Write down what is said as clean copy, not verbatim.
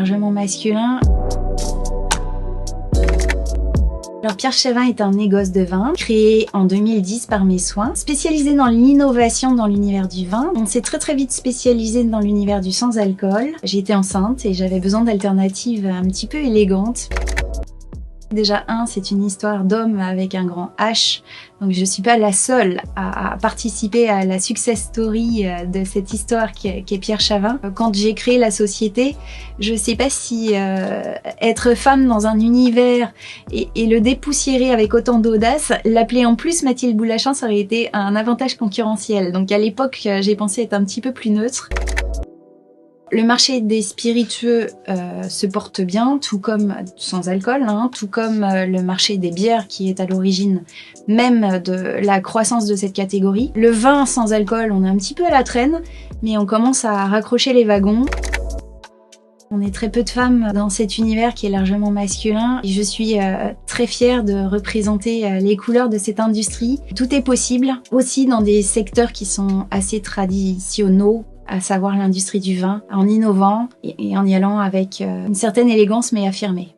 largement masculin. Alors Pierre Chavin est un négoce de vin, créé en 2010 par mes soins, spécialisé dans l'innovation dans l'univers du vin. On s'est très vite spécialisé dans l'univers du sans-alcool. J'étais enceinte et j'avais besoin d'alternatives un petit peu élégantes. Déjà, c'est une histoire d'homme avec un grand H, donc je suis pas la seule à participer à la success story de cette histoire qui est Pierre Chavin. Quand j'ai créé la société, je sais pas si être femme dans un univers et le dépoussiérer avec autant d'audace, l'appeler en plus Mathilde Boulachin, ça aurait été un avantage concurrentiel. Donc à l'époque, j'ai pensé être un petit peu plus neutre. Le marché des spiritueux se porte bien, tout comme sans alcool, tout comme le marché des bières qui est à l'origine même de la croissance de cette catégorie. Le vin sans alcool, on est un petit peu à la traîne, mais on commence à raccrocher les wagons. On est très peu de femmes dans cet univers qui est largement masculin et je suis très fière de représenter les couleurs de cette industrie. Tout est possible, aussi dans des secteurs qui sont assez traditionnels, à savoir l'industrie du vin, en innovant et en y allant avec une certaine élégance mais affirmée.